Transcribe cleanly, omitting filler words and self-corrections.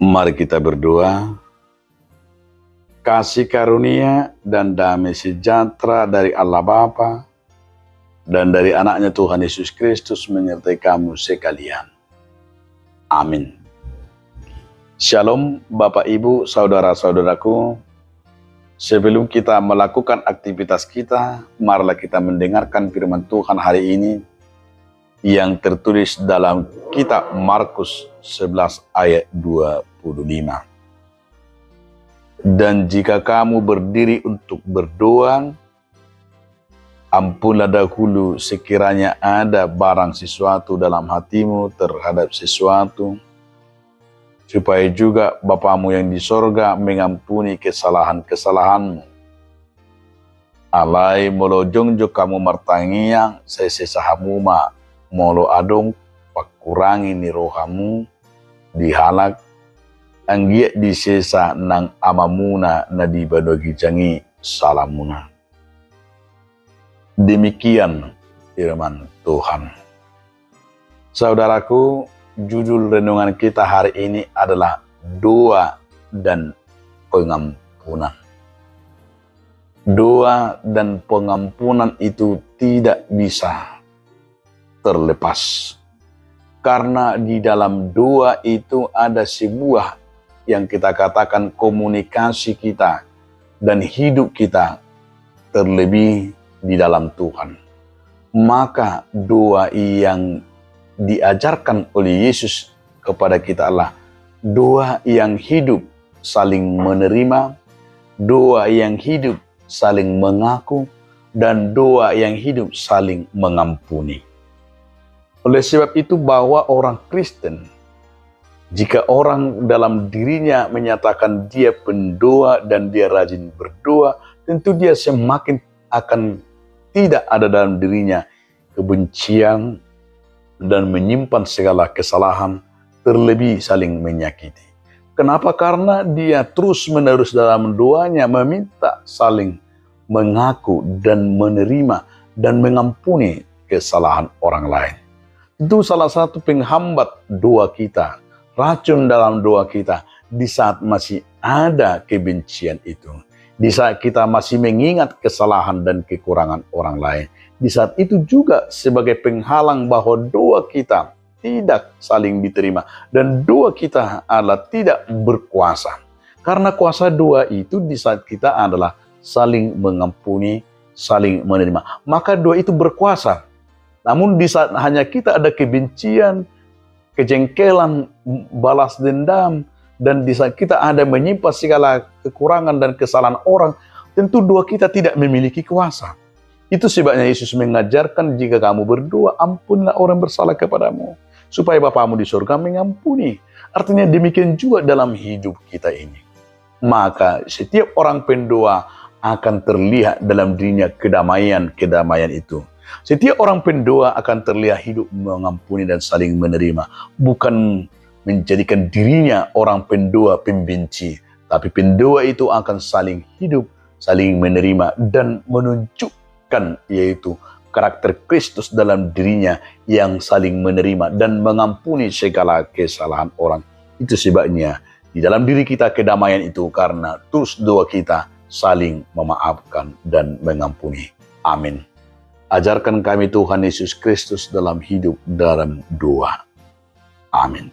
Mari kita berdoa. Kasih karunia dan damai sejahtera dari Allah Bapa dan dari anaknya Tuhan Yesus Kristus menyertai kamu sekalian. Amin. Shalom Bapak Ibu, saudara-saudaraku. Sebelum kita melakukan aktivitas kita, marilah kita mendengarkan firman Tuhan hari ini yang tertulis dalam kitab Markus 11 ayat 25. Dan jika kamu berdiri untuk berdoa, ampunlah dahulu sekiranya ada barang sesuatu dalam hatimu terhadap sesuatu, supaya juga Bapamu yang di sorga mengampuni kesalahan-kesalahanmu. Alai molo jongjo kamu martangiang sesesahamuma molo adong pakurangi ni rohamu dihalak anggiat di sesa nang amamuna na di badogi jangi salamuna. Demikian firman Tuhan. Saudaraku, judul renungan kita hari ini adalah doa dan pengampunan. Doa dan pengampunan itu tidak bisa terlepas. Karena di dalam doa itu ada sebuah yang kita katakan komunikasi kita dan hidup kita terlebih di dalam Tuhan. Maka doa yang diajarkan oleh Yesus kepada kita adalah doa yang hidup saling menerima, doa yang hidup saling mengaku, dan doa yang hidup saling mengampuni. Oleh sebab itu bahwa orang Kristen, jika orang dalam dirinya menyatakan dia pendoa dan dia rajin berdoa, tentu dia semakin akan tidak ada dalam dirinya kebencian dan menyimpan segala kesalahan, terlebih saling menyakiti. Kenapa? Karena dia terus-menerus dalam doanya meminta saling mengaku dan menerima dan mengampuni kesalahan orang lain. Itu salah satu penghambat doa kita, racun dalam doa kita di saat masih ada kebencian itu. Di saat kita masih mengingat kesalahan dan kekurangan orang lain. Di saat itu juga sebagai penghalang bahwa doa kita tidak saling diterima. Dan doa kita adalah tidak berkuasa. Karena kuasa doa itu di saat kita adalah saling mengampuni, saling menerima. Maka doa itu berkuasa. Namun di saat hanya kita ada kebencian, kejengkelan, balas dendam, dan di saat kita ada menyimpan segala kekurangan dan kesalahan orang, tentu doa kita tidak memiliki kuasa. Itu sebabnya Yesus mengajarkan jika kamu berdoa, ampunlah orang bersalah kepadamu, supaya Bapamu di surga mengampuni. Artinya demikian juga dalam hidup kita ini. Maka setiap orang pendoa akan terlihat dalam dirinya kedamaian itu. Setiap orang pendoa akan terlihat hidup mengampuni dan saling menerima. Bukan menjadikan dirinya orang pendoa pembenci. Tapi pendoa itu akan saling hidup, saling menerima, dan menunjukkan yaitu karakter Kristus dalam dirinya yang saling menerima dan mengampuni segala kesalahan orang. Itu sebabnya di dalam diri kita kedamaian itu karena terus doa kita saling memaafkan dan mengampuni. Amin. Ajarkan kami Tuhan Yesus Kristus dalam hidup dalam doa. Amin.